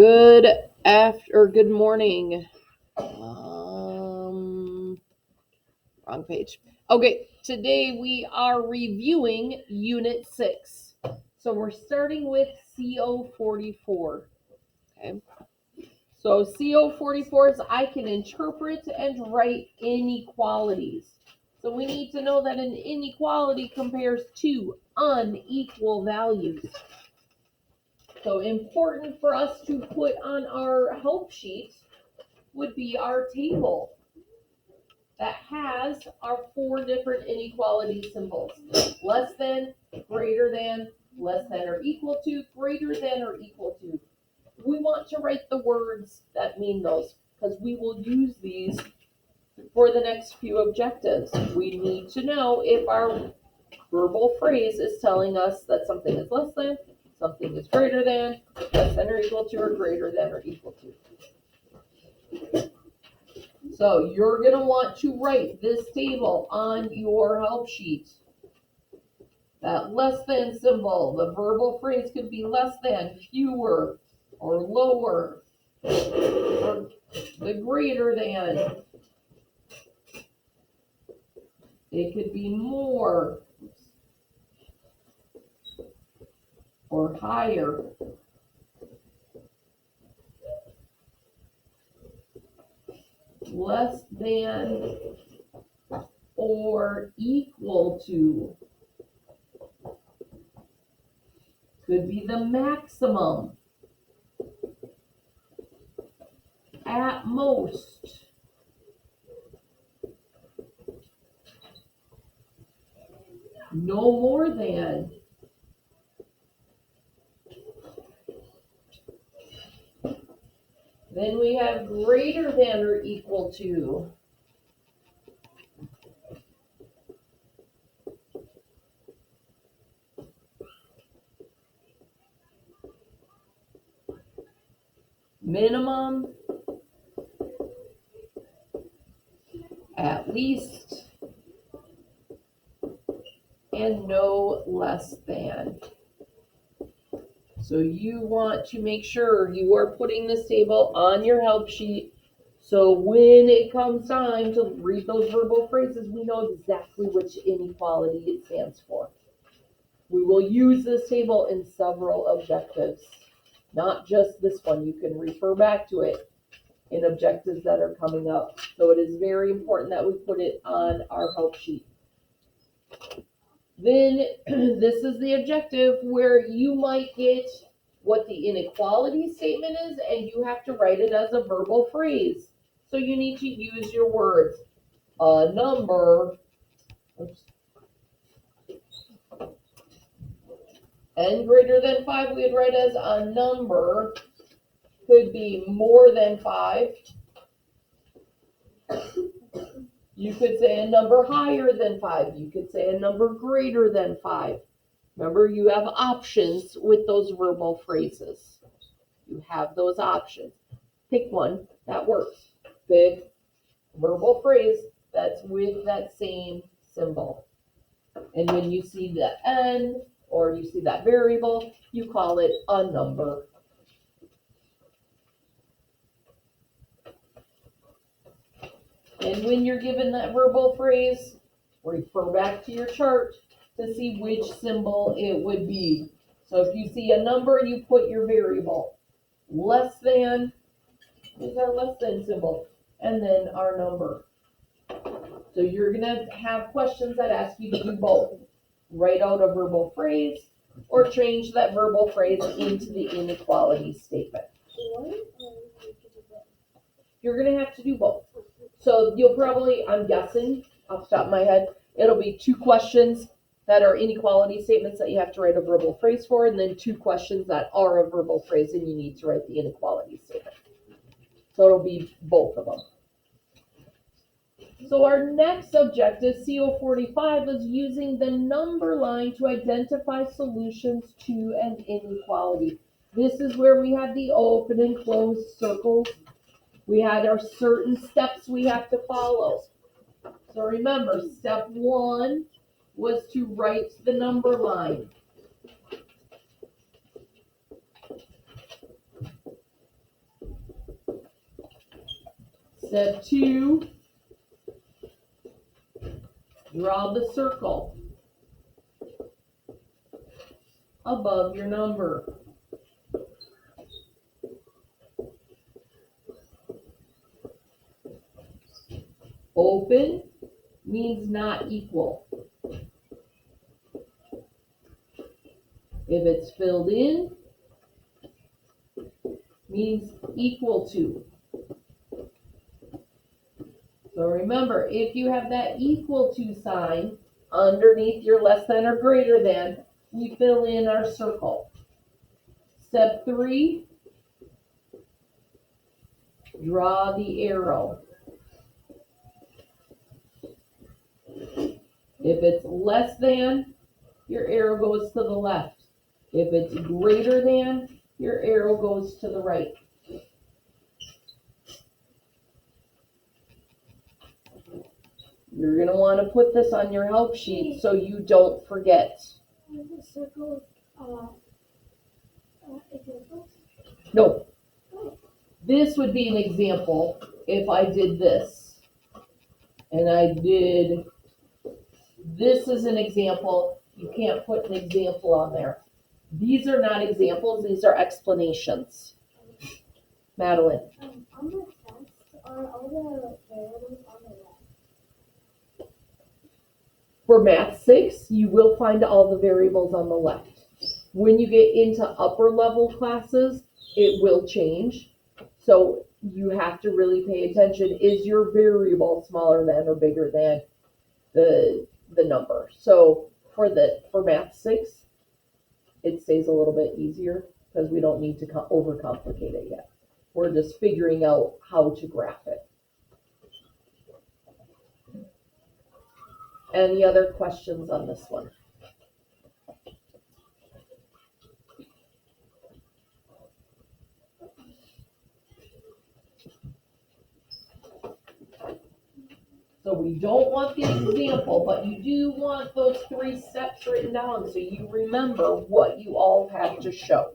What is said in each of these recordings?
Good morning. Wrong page. Okay, today we are reviewing Unit 6. So we're starting with CO44. Okay. So CO44 is I can interpret and write inequalities. So we need to know that an inequality compares two unequal values. So important for us to put on our help sheet would be our table that has our four different inequality symbols. Less than, greater than, less than or equal to, greater than or equal to. We want to write the words that mean those because we will use these for the next few objectives. We need to know if our verbal phrase is telling us that something is less than, something is greater than, less than or equal to, or greater than or equal to. So you're going to want to write this table on your help sheet. That less than symbol, the verbal phrase could be less than, fewer, or lower, or the greater than. It could be more, or higher. Less than or equal to. Could be the maximum. At most. No more than. Then we have greater than or equal to. Minimum. At least. And no less than. So you want to make sure you are putting this table on your help sheet so when it comes time to read those verbal phrases, we know exactly which inequality it stands for. We will use this table in several objectives, not just this one. You can refer back to it in objectives that are coming up. So it is very important that we put it on our help sheet. Then this is the objective where you might get what the inequality statement is, and you have to write it as a verbal phrase. So you need to use your words. A number, n greater than 5 we would write as a number, could be more than 5. You could say a number higher than 5. You could say a number greater than 5. Remember, you have options with those verbal phrases. You have those options. Pick one that works. Pick verbal phrase that's with that same symbol. And when you see the n or you see that variable, you call it a number. And when you're given that verbal phrase, refer back to your chart to see which symbol it would be. So if you see a number, you put your variable. Less than is our less than symbol, and then our number. So you're going to have questions that ask you to do both. Write out a verbal phrase or change that verbal phrase into the inequality statement. You're going to have to do both. So you'll probably, I'm guessing, off the top of my head, it'll be 2 questions that are inequality statements that you have to write a verbal phrase for, and then 2 questions that are a verbal phrase and you need to write the inequality statement. So it'll be both of them. So our next objective, CO45, is using the number line to identify solutions to an inequality. This is where we have the open and closed circles. We had our certain steps we have to follow. So remember, step 1 was to write the number line. Step 2, draw the circle above your number. Open means not equal. If it's filled in, means equal to. So remember, if you have that equal to sign underneath your less than or greater than, we fill in our circle. Step 3, draw the arrow. If it's less than, your arrow goes to the left. If it's greater than, your arrow goes to the right. You're going to want to put this on your help sheet so you don't forget. Circle examples? No. This would be an example if I did this. And I did, this is an example. You can't put an example on there. These are not examples, these are explanations. Madeline. On the test, are all the variables on the left? For Math 6, you will find all the variables on the left. When you get into upper level classes, it will change. So you have to really pay attention. Is your variable smaller than or bigger than the number? So for Math 6, it stays a little bit easier because we don't need to overcomplicate it yet. We're just figuring out how to graph it. Any other questions on this one? So we don't want the example, but you do want those 3 steps written down so you remember what you all have to show.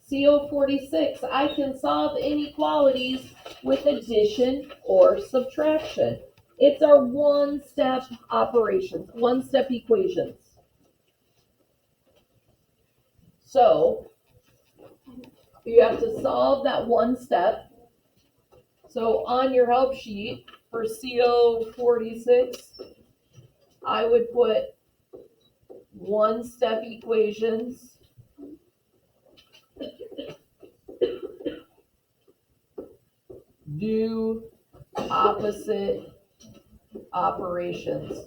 CO46, I can solve inequalities with addition or subtraction. It's our one-step operations, one-step equations. So you have to solve that one step. So on your help sheet for CO46, I would put one-step equations. Do opposite operations.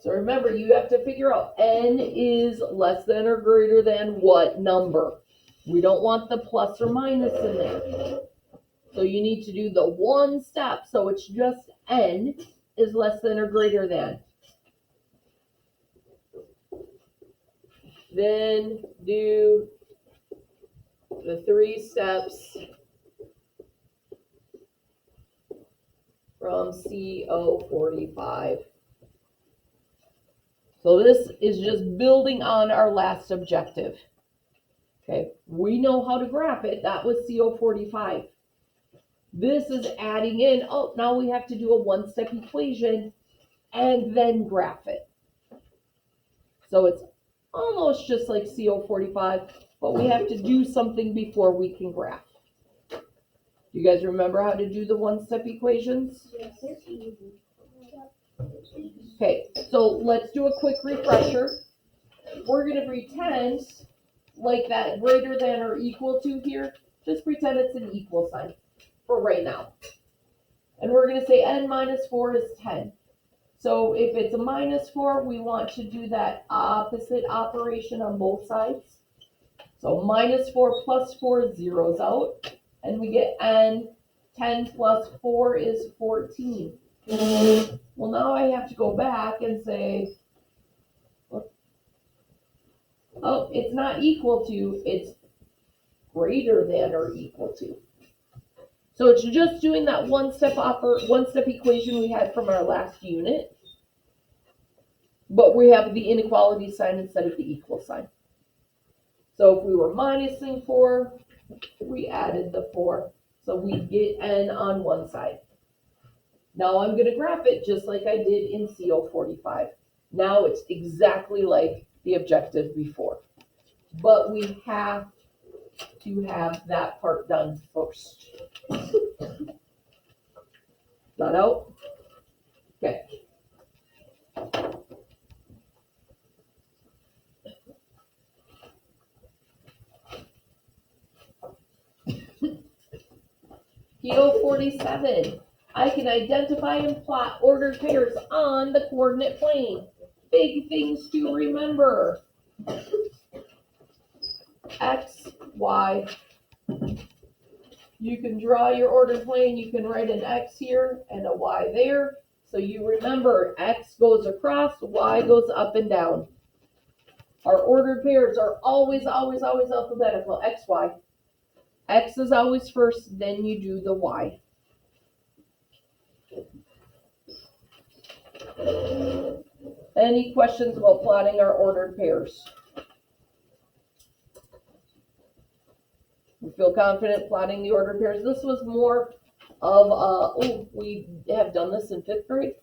So remember, you have to figure out n is less than or greater than what number. We don't want the plus or minus in there. So you need to do the one step. So it's just n is less than or greater than. Then do the 3 steps from CO45. So this is just building on our last objective. Okay, we know how to graph it. That was CO45. This is adding in, oh, now we have to do a one-step equation and then graph it. So it's almost just like CO45, but we have to do something before we can graph. Do you guys remember how to do the one-step equations? Yes. Okay, so let's do a quick refresher. We're going to pretend like that greater than or equal to here. Just pretend it's an equal sign for right now. And we're going to say n minus 4 is 10. So if it's a minus 4, we want to do that opposite operation on both sides. So minus 4 plus 4 zeros out. And we get n. 10 plus 4 is 14. Well, now I have to go back and say, oh, it's not equal to, it's greater than or equal to. So it's just doing that one step equation we had from our last unit, but we have the inequality sign instead of the equal sign. So if we were minusing 4, we added the 4. So we get n on one side. Now I'm going to graph it just like I did in CO45. Now it's exactly like the objective before. But we have to have that part done first. That out? Okay. PO47. I can identify and plot ordered pairs on the coordinate plane. Big things to remember. X, Y. You can draw your ordered plane. You can write an X here and a Y there. So you remember X goes across, Y goes up and down. Our ordered pairs are always, always, always alphabetical. X, Y. X is always first, then you do the Y. Any questions about plotting our ordered pairs? We feel confident plotting the ordered pairs. This was more of we have done this in 5th grade.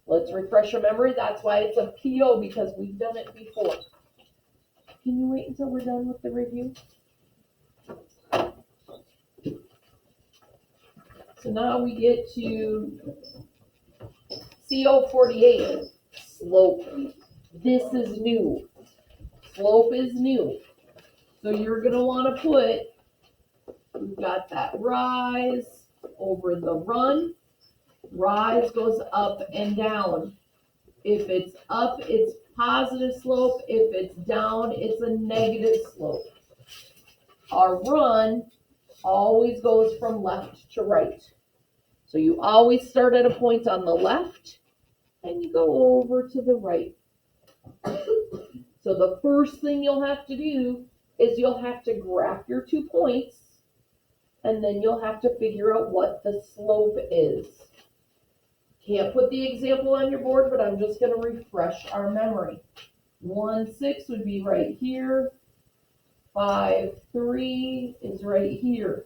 Let's refresh your memory. That's why it's a PO, because we've done it before. Can you wait until we're done with the review? So now we get to CO48, slope. This is new. Slope is new. So you're going to want to put, we've got that rise over the run. Rise goes up and down. If it's up, it's positive slope. If it's down, it's a negative slope. Our run always goes from left to right. So you always start at a point on the left and you go over to the right. So the first thing you'll have to do is you'll have to graph your 2 points, and then you'll have to figure out what the slope is. Can't put the example on your board, but I'm just going to refresh our memory. 1, 6 would be right here. 5, 3 is right here.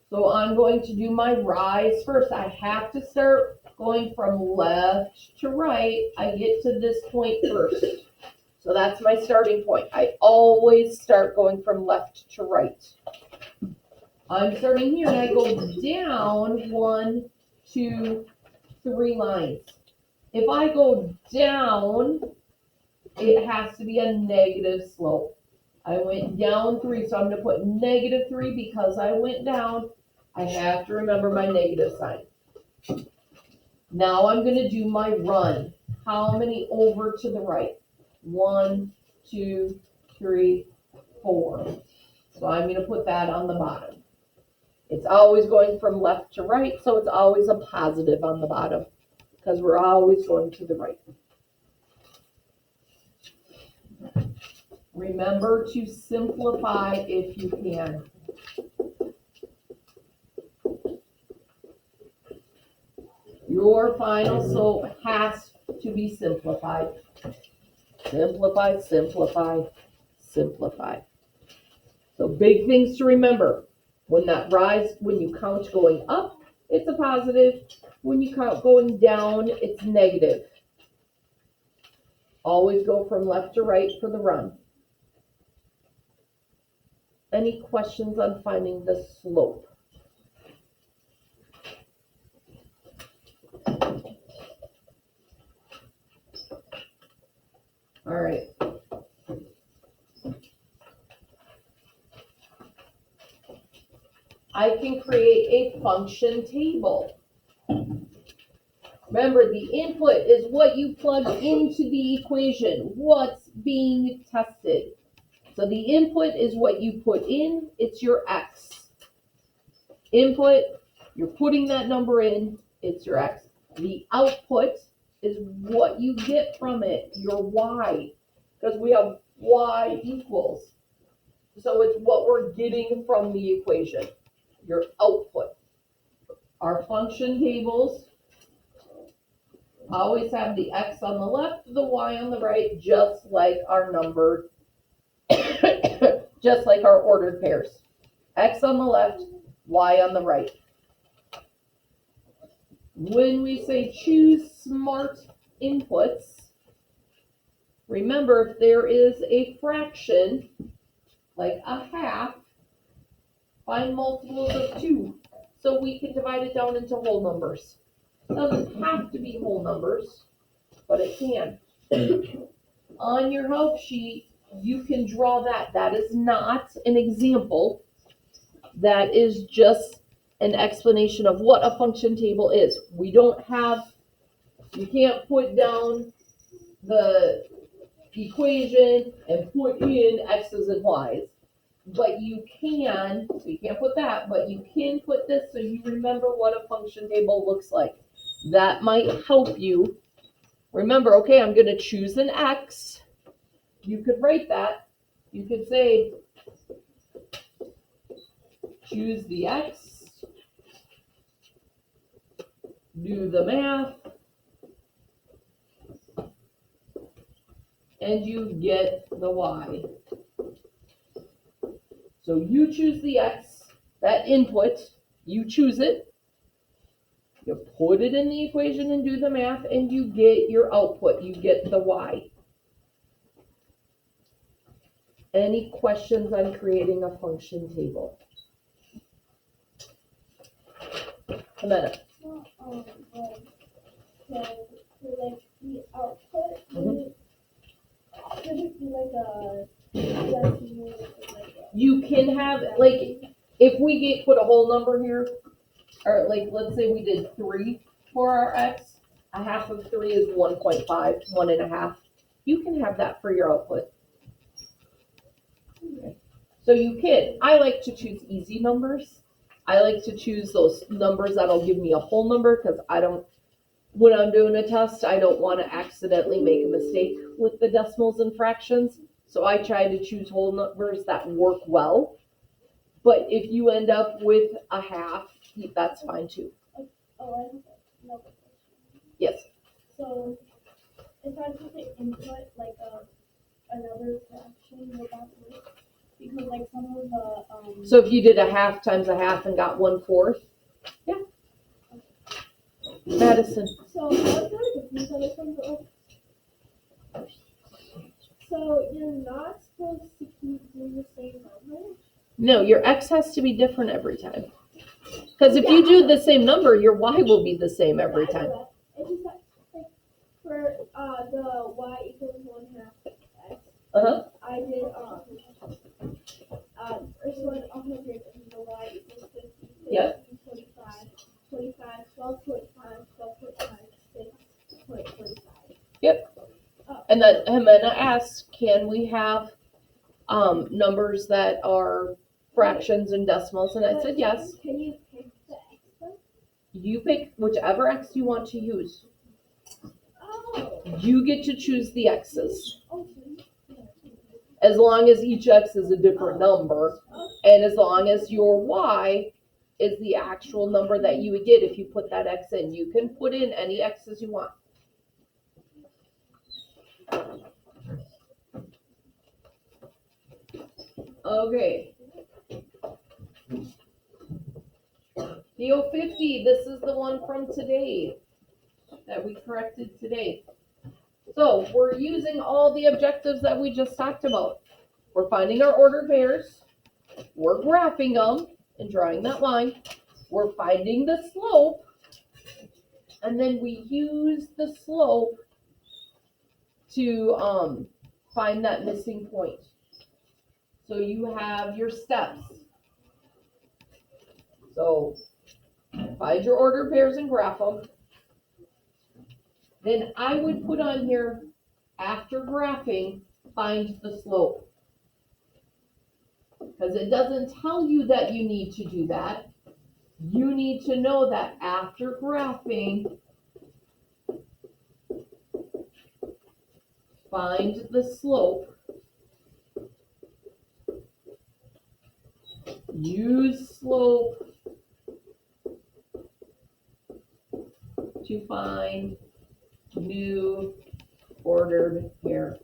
So I'm going to do my rise first. I have to start going from left to right. I get to this point first. So that's my starting point. I always start going from left to right. I'm starting here and I go down 1, 2, 3 lines. If I go down, it has to be a negative slope. I went down 3, so I'm going to put -3 because I went down. I have to remember my negative sign. Now I'm going to do my run. How many over to the right? 1, 2, 3, 4. So I'm going to put that on the bottom. It's always going from left to right, so it's always a positive on the bottom because we're always going to the right. Remember to simplify if you can. Your final slope has to be simplified. Simplify, simplify, simplify. So big things to remember. When you count going up, it's a positive. When you count going down, it's negative. Always go from left to right for the run. Any questions on finding the slope? All right. I can create a function table. Remember, the input is what you plug into the equation, what's being tested. So the input is what you put in, it's your X. Input, you're putting that number in, it's your X. The output is what you get from it, your Y, because we have Y equals. So it's what we're getting from the equation. your output. Our function tables always have the x on the left, the y on the right, just like our numbered, just like our ordered pairs. X on the left, y on the right. When we say choose smart inputs, remember if there is a fraction, like a half, find multiples of 2 so we can divide it down into whole numbers. It doesn't have to be whole numbers, but it can. On your help sheet, you can draw that. That is not an example. That is just an explanation of what a function table is. We don't have, you can't put down the equation and put in x's and y's. But you can, so you can't put that, but you can put this so you remember what a function table looks like. That might help you. Remember, okay, I'm going to choose an x. You could write that. You could say, choose the x, do the math, and you get the y. So you choose the x, that input, you choose it, you put it in the equation and do the math, and you get your output, you get the y. Any questions on creating a function table? Amanda? like the output, should it be like a decimal, like a You can have, like, if we put a whole number here, or like, let's say we did 3 for our x, a half of 3 is 1.5, 1.5. You can have that for your output. Okay. So you can. I like to choose easy numbers. I like to choose those numbers that'll give me a whole number because when I'm doing a test, I don't want to accidentally make a mistake with the decimals and fractions. So I try to choose whole numbers that work well. But if you end up with a half, that's fine too. Oh, I have another question. Yes. So, if I put the input like another fraction, would that work? Because like some of the So if you did a half times a half and got 1/4, yeah. Madison. So I was kind of confused on this one, but so you're not supposed to keep doing the same number? No, your x has to be different every time. Because if you do the same number, your y will be the same every time. It's just that, like, for the y equals 1/2 x. Uh-huh. I did first one 100 and the y equals 50. Yep. 25, 12.5, 12.5, 6.45. Yep. And then Jimena asked, can we have numbers that are fractions and decimals? And I said yes. Can you pick the x then? You pick whichever x you want to use. Oh. You get to choose the x's. Oh, As long as each x is a different number, and as long as your y is the actual number that you would get if you put that x in. You can put in any x's you want. Okay. PO50, this is the one from today that we corrected today. So we're using all the objectives that we just talked about. We're finding our ordered pairs. We're graphing them and drawing that line. We're finding the slope. And then we use the slope to find that missing point. So you have your steps. So find your ordered pairs and graph them. Then I would put on here, after graphing, find the slope. Because it doesn't tell you that you need to do that. You need to know that after graphing, find the slope. Use slope to find new ordered pair.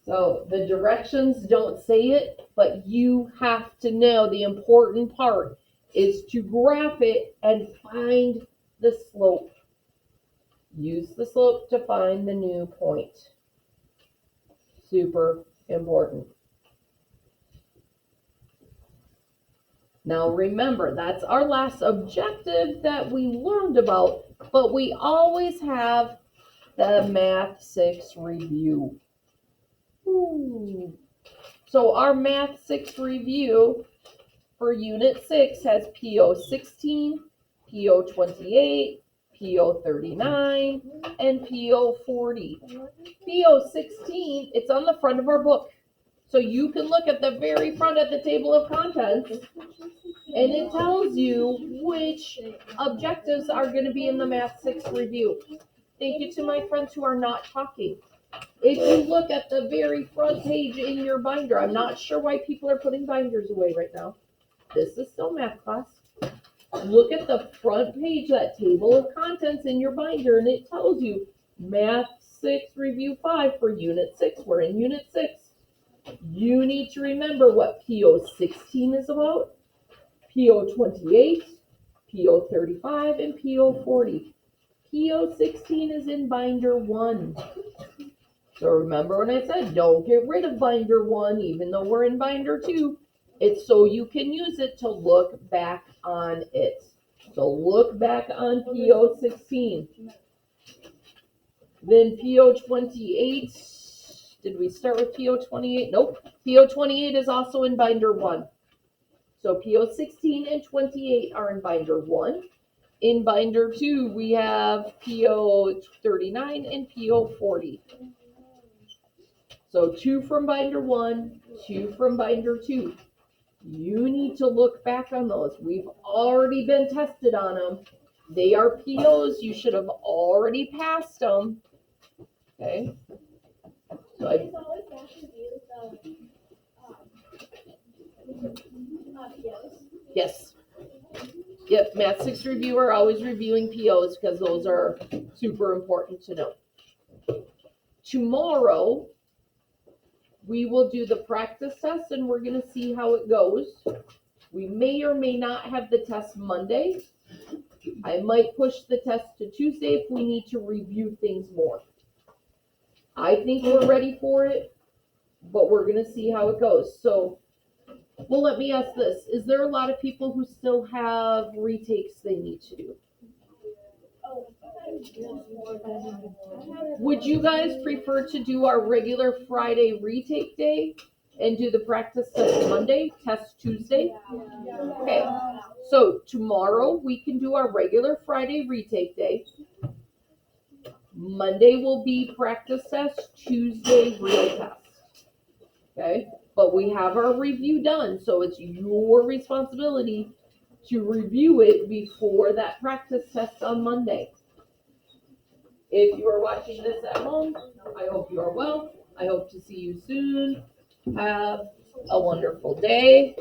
So the directions don't say it, but you have to know the important part is to graph it and find the slope. Use the slope to find the new point. Super important. Now remember, that's our last objective that we learned about, but we always have the Math 6 review. Ooh. So our Math 6 review for Unit 6 has PO 16, PO 28, PO 39, and PO 40. PO 16, it's on the front of our book. So you can look at the very front of the table of contents, and it tells you which objectives are going to be in the Math 6 review. Thank you to my friends who are not talking. If you look at the very front page in your binder, I'm not sure why people are putting binders away right now. This is still math class. Look at the front page, that table of contents in your binder, and it tells you Math 6 Review 5 for Unit 6. We're in Unit 6. You need to remember what PO 16 is about, PO 28, PO 35, and PO 40. PO 16 is in binder 1. So remember when I said don't get rid of binder 1 even though we're in binder 2. It's so you can use it to look back on it. So look back on PO 16. Then PO 28. Did we start with PO 28? Nope. PO 28 is also in binder 1. So PO 16 and 28 are in binder 1. In binder 2, we have PO 39 and PO 40. So 2 from binder 1, 2 from binder 2. You need to look back on those. We've already been tested on them. They are POs. You should have already passed them. Okay. So It's always back to view POs. yes. Yep, Math 6 reviewer always reviewing POs because those are super important to know. Tomorrow, we will do the practice test and we're going to see how it goes. We may or may not have the test Monday. I might push the test to Tuesday if we need to review things more. I think we're ready for it, but we're going to see how it goes. So, well, let me ask this. Is there a lot of people who still have retakes they need to do? Would you guys prefer to do our regular Friday retake day and do the practice test Monday, test Tuesday? Okay, so tomorrow we can do our regular Friday retake day. Monday will be practice test, Tuesday real test. Okay, but we have our review done, so it's your responsibility to review it before that practice test on Monday. If you are watching this at home, I hope you are well. I hope to see you soon. Have a wonderful day.